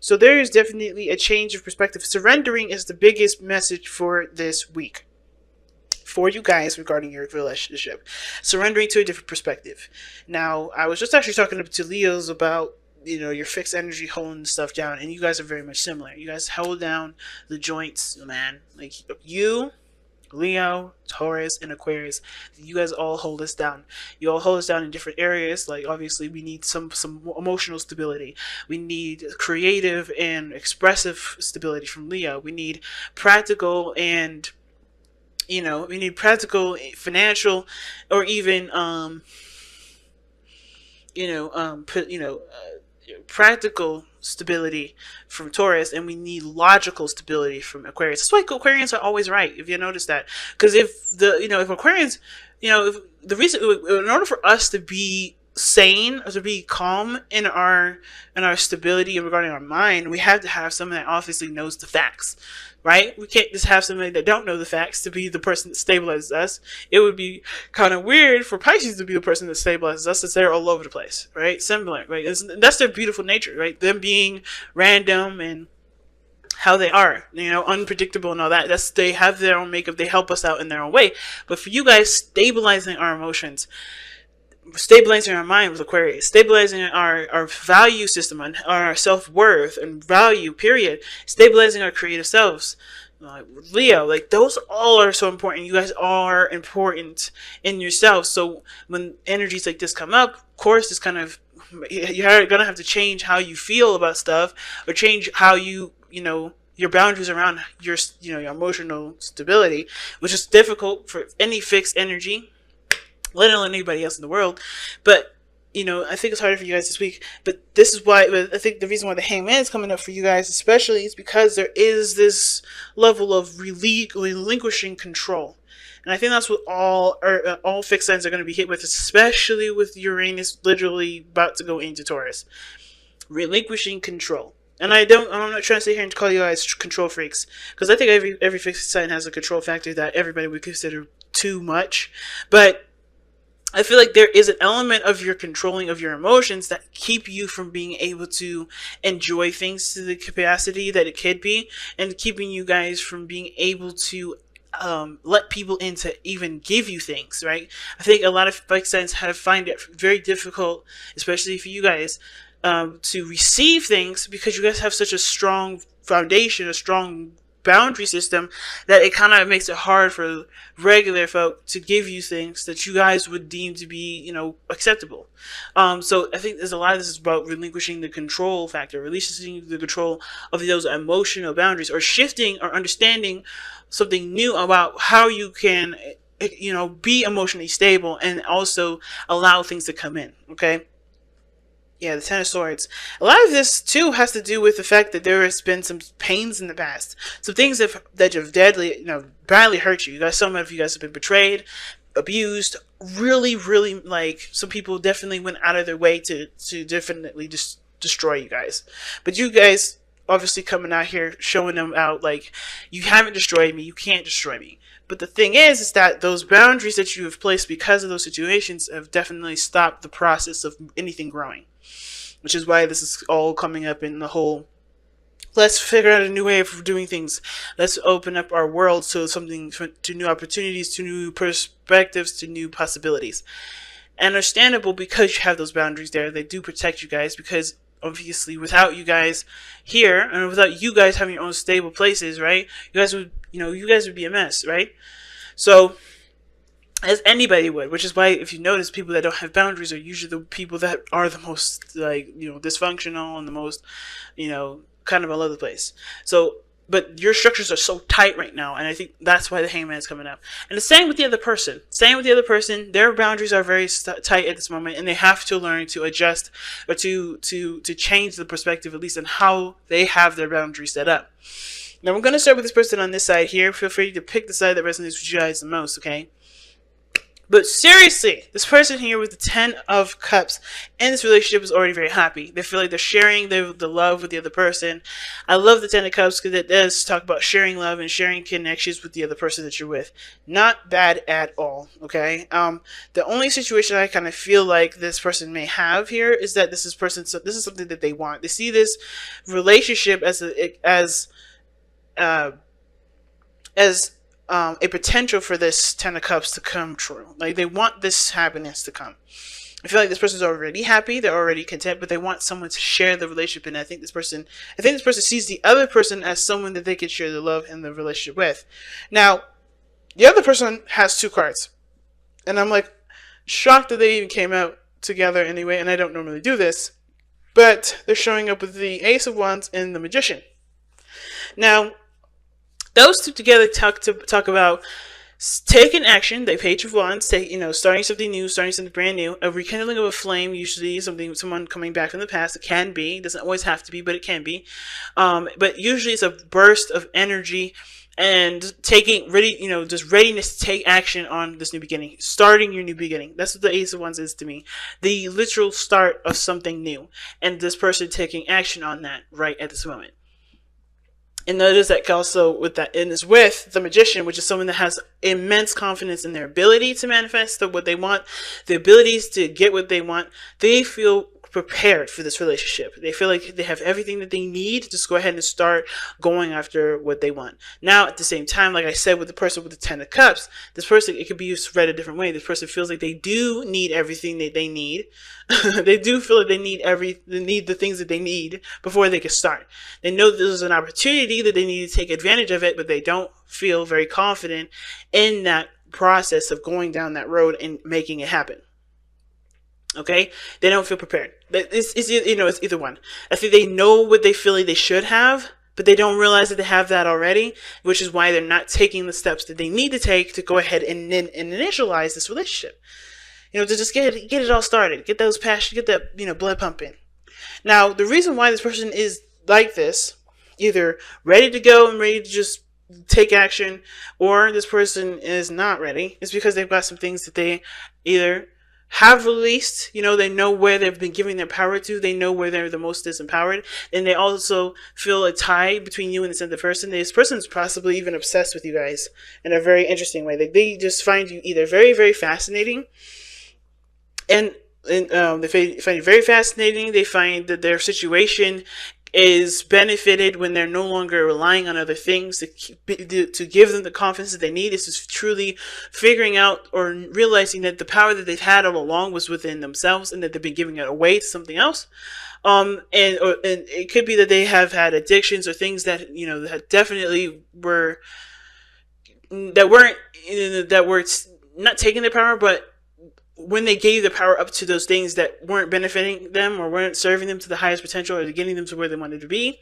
So there is definitely a change of perspective. Surrendering is the biggest message for this week for you guys regarding your relationship. Surrendering to a different perspective. Now, I was just actually talking to Leos about your fixed energy holding stuff down, and you guys are very much similar. You guys hold down the joints, man. Like you, Leo, Taurus, and Aquarius, you guys all hold us down. You all hold us down in different areas. Like obviously, we need some emotional stability. We need creative and expressive stability from Leo. We need practical and we need practical, financial, or even put practical stability from Taurus, and we need logical stability from Aquarius. That's why Aquarians are always right. If you notice that, because if Aquarians, if the reason in order for us to be sane or to be calm in our stability regarding our mind, we have to have someone that obviously knows the facts, right? We can't just have somebody that don't know the facts to be the person that stabilizes us. It would be kind of weird for Pisces to be the person that stabilizes us, since they're all over the place, right? Similar, right? That's their beautiful nature, right? Them being random and how they are, unpredictable and all that. They have their own makeup. They help us out in their own way. But for you guys, stabilizing our emotions, stabilizing our mind with Aquarius, stabilizing our value system and our self-worth and value, period, stabilizing our creative selves, Leo, like those all are so important. You guys are important in yourselves. So when energies like this come up, of course, it's kind of, you're gonna have to change how you feel about stuff, or change how your boundaries around your your emotional stability, which is difficult for any fixed energy, let alone anybody else in the world. But I think it's harder for you guys this week. But this is why I think the reason why the Hangman is coming up for you guys especially is because there is this level of relinquishing control. And I think that's what all fixed signs are going to be hit with, especially with Uranus literally about to go into Taurus. Relinquishing control. And I'm not trying to sit here and call you guys control freaks, because I think every fixed sign has a control factor that everybody would consider too much. But I feel like there is an element of your controlling of your emotions that keep you from being able to enjoy things to the capacity that it could be, and keeping you guys from being able to let people in to even give you things, right? I think a lot of fixed signs find it very difficult, especially for you guys, to receive things, because you guys have such a strong foundation, a strong boundary system, that it kind of makes it hard for regular folk to give you things that you guys would deem to be, acceptable. So I think there's a lot of this is about relinquishing the control factor, releasing the control of those emotional boundaries, or shifting or understanding something new about how you can, be emotionally stable and also allow things to come in. Okay. Yeah, the Ten of Swords. A lot of this, too, has to do with the fact that there has been some pains in the past. Some things that have badly hurt you. Some of you guys have been betrayed, abused, really, really, some people definitely went out of their way to definitely destroy you guys. But you guys, obviously coming out here, showing them out, you haven't destroyed me, you can't destroy me. But the thing is that those boundaries that you have placed because of those situations have definitely stopped the process of anything growing. Which is why this is all coming up in the whole, let's figure out a new way of doing things. Let's open up our world to to new opportunities, to new perspectives, to new possibilities. And understandable, because you have those boundaries there. They do protect you guys, because obviously without you guys here, and without you guys having your own stable places, right? You guys would be a mess, right? So, as anybody would, which is why if you notice, people that don't have boundaries are usually the people that are the most dysfunctional and the most kind of all over the place. So, but your structures are so tight right now, and I think that's why the Hangman is coming up. And the same with the other person. Their boundaries are very tight at this moment, and they have to learn to adjust, or to change the perspective, at least on how they have their boundaries set up. Now we're going to start with this person on this side here. Feel free to pick the side that resonates with you guys the most, okay? But seriously, this person here with the Ten of Cups in this relationship is already very happy. They feel like they're sharing the love with the other person. I love the Ten of Cups because it does talk about sharing love and sharing connections with the other person that you're with. Not bad at all, okay? The only situation I kind of feel like this person may have here is that this is something that they want. They see this relationship uh, as a potential for this Ten of Cups to come true. Like, they want this happiness to come. I feel like this person's already happy, they're already content, but they want someone to share the relationship. And I think this person sees the other person as someone that they can share the love and the relationship with. Now, the other person has two cards, and I'm like shocked that they even came out together anyway. And I don't normally do this, but they're showing up with the Ace of Wands and the Magician. Now, those two together talk about taking action. They Page of Wands, starting something new, starting something brand new, a rekindling of a flame. Usually, someone coming back from the past. It can be. It doesn't always have to be, but it can be. But usually, it's a burst of energy and just readiness to take action on this new beginning, starting your new beginning. That's what the Ace of Wands is to me, the literal start of something new, and this person taking action on that right at this moment. And notice that also with that, and is with the Magician, which is someone that has immense confidence in their ability to manifest what they want, the abilities to get what they want. They feel prepared for this relationship. They feel like they have everything that they need to just go ahead and start going after what they want. Now, at the same time, like I said, with the person with the Ten of Cups, this person, it could be read a different way. This person feels like they do need everything that they need. They do feel like they need the things that they need before they can start. They know this is an opportunity that they need to take advantage of it, but they don't feel very confident in that process of going down that road and making it happen. Okay, they don't feel prepared. It's either one. I think they know what they feel like they should have, but they don't realize that they have that already, which is why they're not taking the steps that they need to take to go ahead and initialize this relationship. To just get it all started, get those passion, get that blood pumping. Now, the reason why this person is like this, either ready to go and ready to just take action, or this person is not ready, is because they've got some things that they either have released, they know where they've been giving their power to, they know where they're the most disempowered, and they also feel a tie between you and this other person. This person is possibly even obsessed with you guys in a very interesting way. Like, they just find you either very, very fascinating, and they find it very fascinating. They find that their situation is benefited when they're no longer relying on other things to give them the confidence that they need. Is just truly figuring out or realizing that the power that they've had all along was within themselves, and that they've been giving it away to something else. And it could be that they have had addictions or things that that definitely were not taking their power, but when they gave the power up to those things that weren't benefiting them or weren't serving them to the highest potential or getting them to where they wanted to be,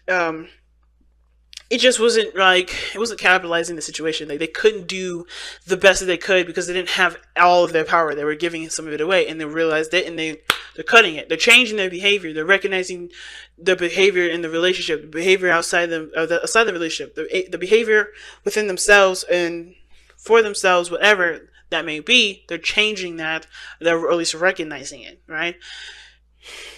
it just wasn't it wasn't capitalizing the situation. Like, they couldn't do the best that they could because they didn't have all of their power. They were giving some of it away, and they realized it, and they're cutting it. They're changing their behavior. They're recognizing the behavior in the relationship, the behavior outside the relationship, the behavior within themselves and for themselves, whatever that may be. They're changing that, or at least recognizing it, right?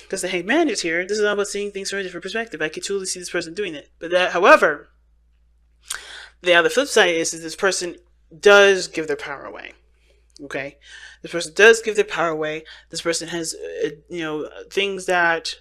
Because the Hanged Man is here. This is all about seeing things from a different perspective. I could totally see this person doing it. But however, the other flip side is that this person does give their power away. Okay? This person does give their power away. This person has, things that,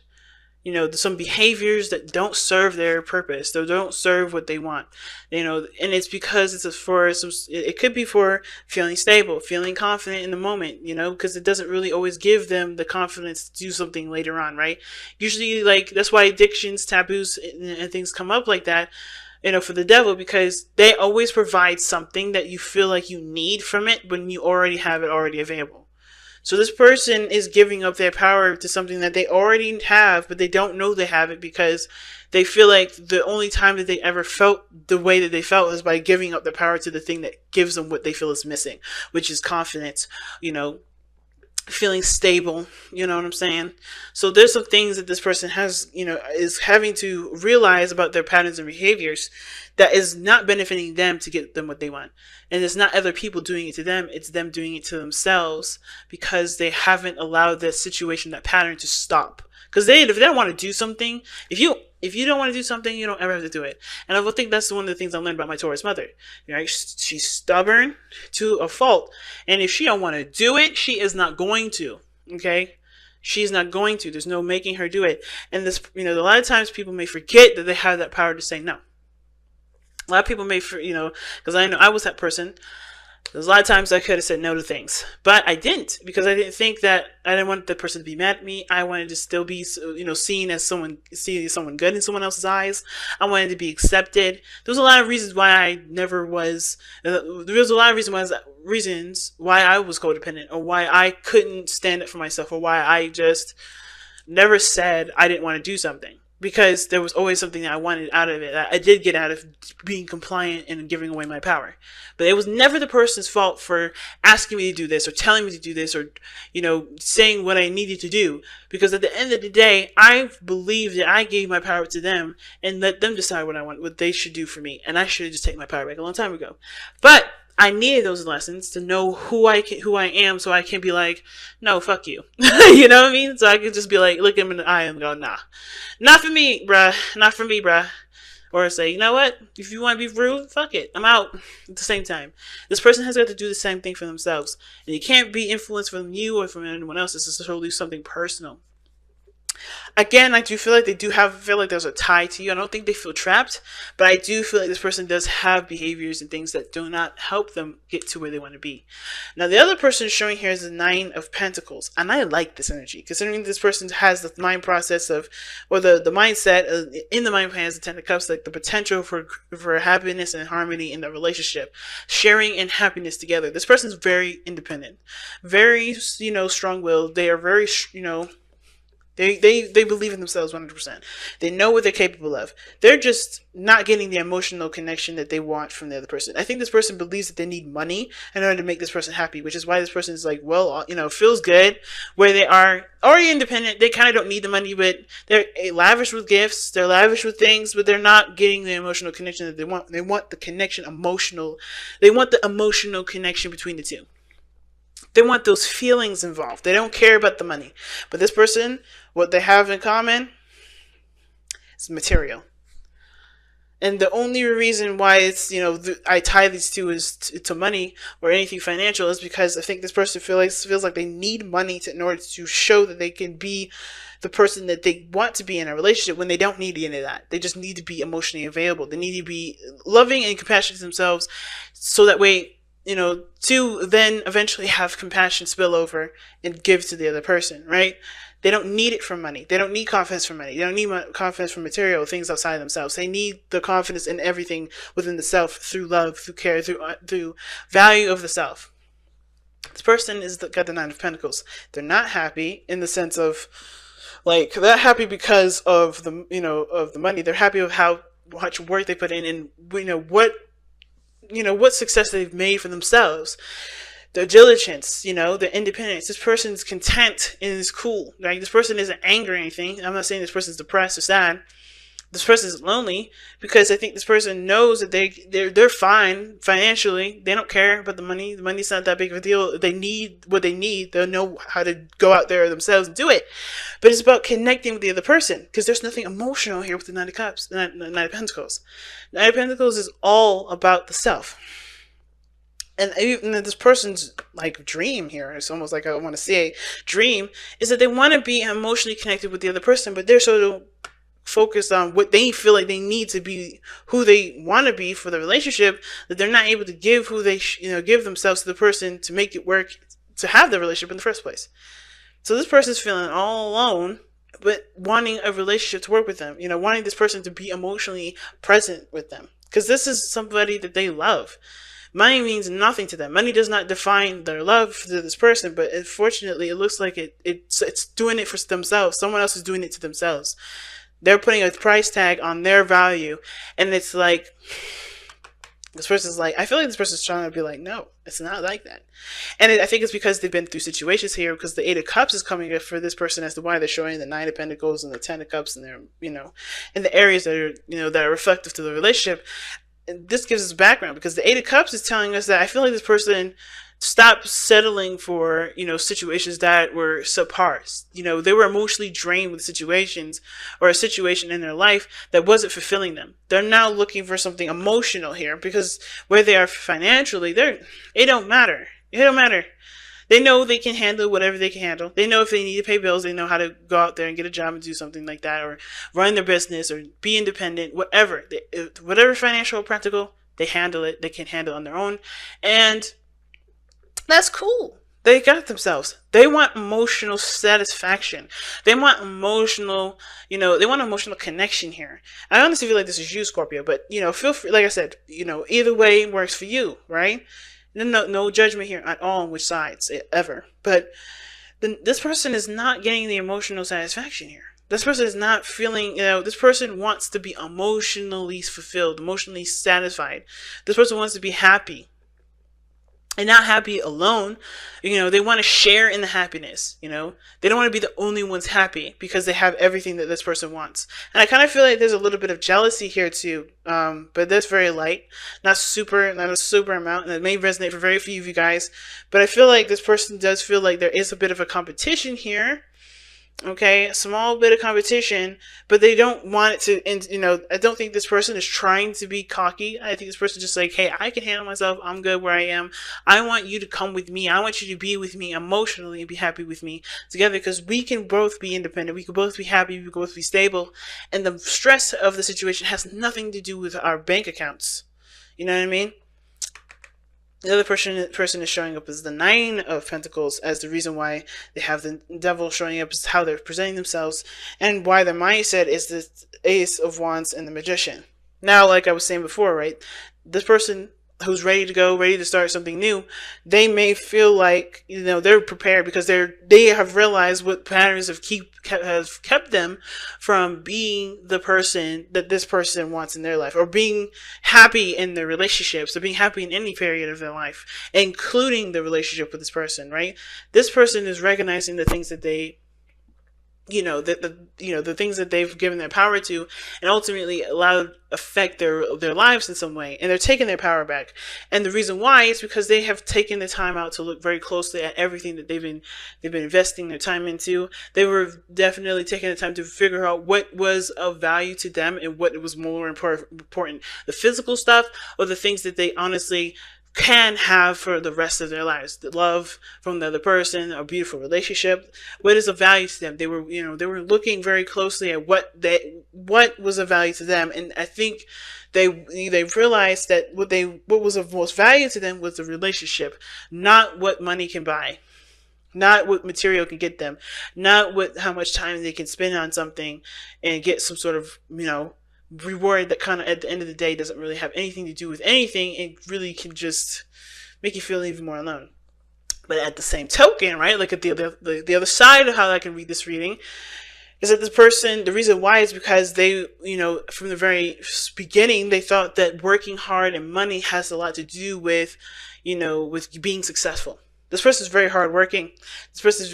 some behaviors that don't serve their purpose. They don't serve what they want. And it's because it could be for feeling stable, feeling confident in the moment, because it doesn't really always give them the confidence to do something later on, right? Usually, that's why addictions, taboos, and things come up like that, for the devil, because they always provide something that you feel like you need from it when you already have it already available. So this person is giving up their power to something that they already have, but they don't know they have it because they feel like the only time that they ever felt the way that they felt is by giving up the power to the thing that gives them what they feel is missing, which is confidence, feeling stable. You know what I'm saying? So there's some things that this person has, is having to realize about their patterns and behaviors that is not benefiting them to get them what they want. And it's not other people doing it to them, it's them doing it to themselves because they haven't allowed that situation, that pattern to stop. Because if they don't want to do something, if you don't want to do something, you don't ever have to do it. And I think that's one of the things I learned about my Taurus mother. Right? She's stubborn to a fault, and if she don't want to do it, she is not going to. Okay, she's not going to. There's no making her do it. And this, a lot of times people may forget that they have that power to say no. A lot of people may, because I know I was that person. There's a lot of times I could have said no to things, but I didn't, because I didn't think that, I didn't want the person to be mad at me. I wanted to still be, seen as someone good in someone else's eyes. I wanted to be accepted. There was a lot of reasons why I never was. There was a lot of reasons why I was codependent, or why I couldn't stand up for myself, or why I just never said I didn't want to do something. Because there was always something that I wanted out of it. I did get out of being compliant and giving away my power. But it was never the person's fault for asking me to do this, or telling me to do this, or, saying what I needed to do. Because at the end of the day, I believe that I gave my power to them and let them decide what they should do for me. And I should have just taken my power back a long time ago. But I needed those lessons to know who I am, so I can be like, no, fuck you. You know what I mean? So I can just be like, look him in the eye and go, nah, not for me, bruh. Not for me, bruh. Or say, you know what? If you want to be rude, fuck it. I'm out. At the same time, this person has got to do the same thing for themselves. And you can't be influenced from you or from anyone else. This is totally something personal. Again, I do feel like feel like there's a tie to you. I don't think they feel trapped, but I do feel like this person does have behaviors and things that do not help them get to where they want to be. Now, the other person showing here is the Nine of Pentacles, and I like this energy, considering this person has the mind process of, or the mindset in the mind plan has the Ten of Cups, like the potential for happiness and harmony in the relationship, sharing and happiness together. This person is very independent, very, strong-willed. They are very, They believe in themselves 100%. They know what they're capable of. They're just not getting the emotional connection that they want from the other person. I think this person believes that they need money in order to make this person happy, which is why this person is like, well, feels good where they are already independent. They kind of don't need the money, but they're lavish with gifts. They're lavish with things, but they're not getting the emotional connection that they want. They want the connection emotional. They want the emotional connection between the two. They want those feelings involved. They don't care about the money. But this person, what they have in common is material. And the only reason why it's, I tie these two is to money or anything financial is because I think this person feels like they need money in order to show that they can be the person that they want to be in a relationship, when they don't need any of that. They just need to be emotionally available. They need to be loving and compassionate to themselves, so that way, to then eventually have compassion spill over and give to the other person, right? They don't need it from money. They don't need confidence from money. They don't need confidence from material things outside of themselves. They need the confidence in everything within the self, through love, through care, through value of the self. This person got the Nine of Pentacles. They're not happy in the sense of, like, they're happy because of the, of the money. They're happy with how much work they put in, and what success they've made for themselves, their diligence, their independence. This person's content and is cool, right? This person isn't angry or anything. I'm not saying this person's depressed or sad. This person is lonely because I think this person knows that they're fine financially. They don't care about the money. The money's not that big of a deal. They need what they need. They'll know how to go out there themselves and do it. But it's about connecting with the other person, because there's nothing emotional here with the Nine of Cups, the Nine of Pentacles. The Nine of Pentacles is all about the self. And even this person's like dream here, it's almost like I want to say dream, is that they want to be emotionally connected with the other person, but they're so focused on what they feel like they need to be, who they want to be for the relationship, that they're not able to give who they give themselves to the person to make it work, to have the relationship in the first place. So this person's feeling all alone, but wanting a relationship to work with them, wanting this person to be emotionally present with them, because this is somebody that they love. Money means nothing to them. Money does not define their love for this person, but unfortunately, it looks like it's doing it for themselves. Someone else is doing it to themselves. They're putting a price tag on their value, and it's like, This person's like, I feel like this person's trying to be like, no, it's not like that. And I think it's because they've been through situations here, because the Eight of Cups is coming up for this person as to why they're showing the Nine of Pentacles and the Ten of Cups, and they're, in the areas that are, that are reflective to the relationship. And this gives us background, because the Eight of Cups is telling us that I feel like this person stopped settling for, situations that were subpar. They were emotionally drained with situations, or a situation in their life that wasn't fulfilling them. They're now looking for something emotional here, because where they are financially, it don't matter. It don't matter. They know they can handle whatever they can handle. They know if they need to pay bills, they know how to go out there and get a job and do something like that, or run their business, or be independent, whatever. Whatever financial or practical, they handle it. They can handle it on their own. And that's cool. They got themselves. They want emotional satisfaction. They want emotional, they want emotional connection here. I honestly feel like this is you, Scorpio, but, feel free, like I said, either way works for you, right? No judgment here at all on which sides, ever. But this person is not getting the emotional satisfaction here. This person is not feeling, this person wants to be emotionally fulfilled, emotionally satisfied. This person wants to be happy. And not happy alone. They want to share in the happiness. They don't want to be the only ones happy, because they have everything that this person wants. And I kind of feel like there's a little bit of jealousy here too, but that's very light, not a super amount, and it may resonate for very few of you guys. But I feel like this person does feel like there is a bit of a competition here. Okay, a small bit of competition, but they don't want it to, and I don't think this person is trying to be cocky. I think this person is just like, hey, I can handle myself. I'm good where I am. I want you to come with me. I want you to be with me emotionally and be happy with me together, because we can both be independent. We can both be happy. We can both be stable. And the stress of the situation has nothing to do with our bank accounts. You know what I mean? The other person is showing up as the Nine of Pentacles, as the reason why they have the Devil showing up, is how they're presenting themselves, and why their mindset is the Ace of Wands and the Magician. Now, like I was saying before, right, this person who's ready to go, ready to start something new, they may feel like, they're prepared, because they have realized what patterns have kept them from being the person that this person wants in their life, or being happy in their relationships, or being happy in any period of their life, including the relationship with this person, right? This person is recognizing the things that they the things that they've given their power to, and ultimately allowed affect their lives in some way, and they're taking their power back. And the reason why is because they have taken the time out to look very closely at everything that they've been investing their time into. They were definitely taking the time to figure out what was of value to them and what was more important, the physical stuff, or the things that they honestly can have for the rest of their lives. The love from the other person, a beautiful relationship, what is of value to them. They were looking very closely at what was of value to them, and I think they realized that what was of most value to them was the relationship, not what money can buy, not what material can get them, not how much time they can spend on something and get some sort of reward that kind of at the end of the day doesn't really have anything to do with anything. It really can just make you feel even more alone. But at the same token, right, like at the other side of how I can read this reading is that this person, the reason why is because they, from the very beginning, they thought that working hard and money has a lot to do with, with being successful. This person is very hardworking. This person is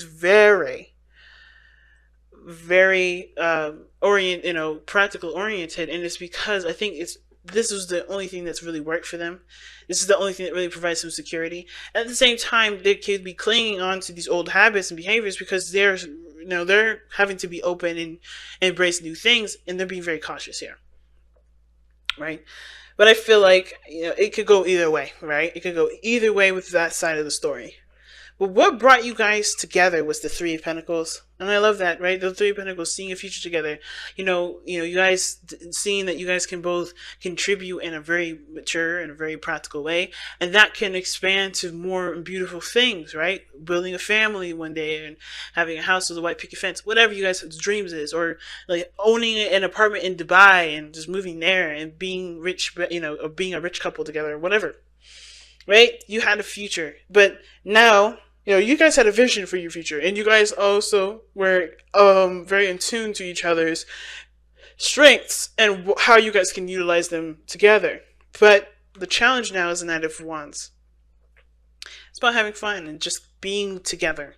very, very practical oriented, and it's because I think this is the only thing that's really worked for them. This is the only thing that really provides some security. At the same time, they could be clinging on to these old habits and behaviors because they're having to be open and embrace new things, and they're being very cautious here, right? But I feel like it could go either way, right? It could go either way with that side of the story. But what brought you guys together was the Three of Pentacles. And I love that, right? The Three of Pentacles, seeing a future together. You guys seeing that you guys can both contribute in a very mature and a very practical way. And that can expand to more beautiful things, right? Building a family one day and having a house with a white picket fence. Whatever you guys' dreams is. Or like owning an apartment in Dubai and just moving there and being rich, or being a rich couple together, whatever. Right? You had a future. But now, you guys had a vision for your future, and you guys also were very in tune to each other's strengths and how you guys can utilize them together. But the challenge now is the Knight of Wands. It's about having fun and just being together,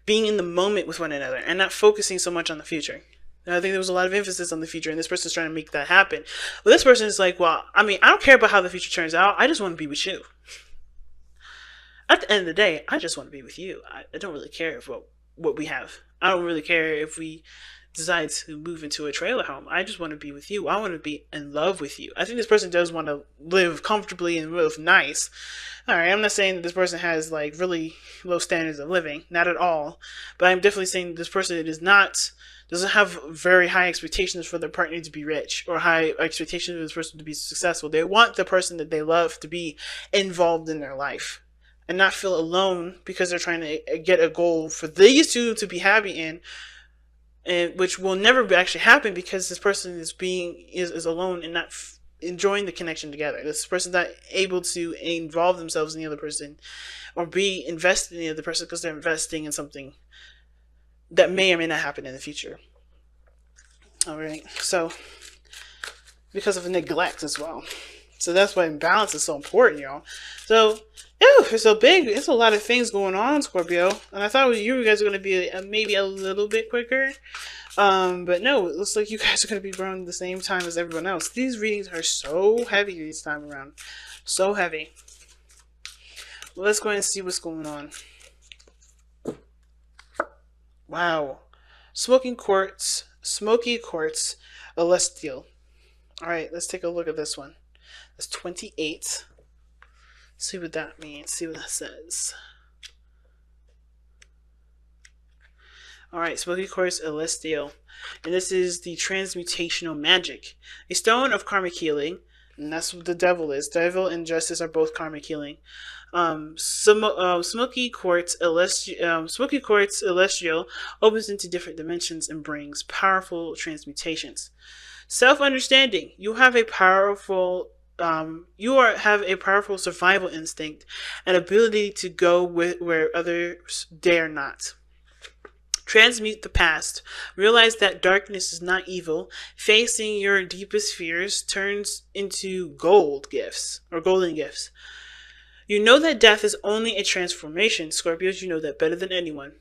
being in the moment with one another, and not focusing so much on the future. And I think there was a lot of emphasis on the future, and this person's trying to make that happen. But this person is like, well, I mean, I don't care about how the future turns out. I just want to be with you. At the end of the day, I just want to be with you. I don't really care what we have. I don't really care if we decide to move into a trailer home. I just want to be with you. I want to be in love with you. I think this person does want to live comfortably and live nice. All right, I'm not saying that this person has like really low standards of living, not at all. But I'm definitely saying this person doesn't have very high expectations for their partner to be rich or high expectations for this person to be successful. They want the person that they love to be involved in their life and not feel alone because they're trying to get a goal for these two to be happy in, and which will never actually happen because this person is alone and not enjoying the connection together. This person's not able to involve themselves in the other person or be invested in the other person because they're investing in something that may or may not happen in the future. All right, so because of neglect as well. So that's why balance is so important, y'all. So, it's so big. It's a lot of things going on, Scorpio. And I thought you guys were going to be maybe a little bit quicker. But no, it looks like you guys are going to be around the same time as everyone else. These readings are so heavy this time around. So heavy. Well, let's go ahead and see what's going on. Wow. Smoky quartz, celestial. Alright, let's take a look at this one. That's 28. See what that means. See what that says. Alright, Smoky Quartz Celestial. And this is the transmutational magic. A stone of karmic healing. And that's what the devil is. Devil and justice are both karmic healing. Smoky Quartz Celestial opens into different dimensions and brings powerful transmutations. Self-understanding. You have a powerful survival instinct and ability to go where others dare not. Transmute the past. Realize that darkness is not evil. Facing your deepest fears turns into golden gifts. You know that death is only a transformation, Scorpios, you know that better than anyone,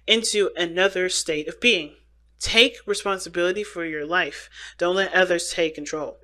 into another state of being. Take responsibility for your life. Don't let others take control.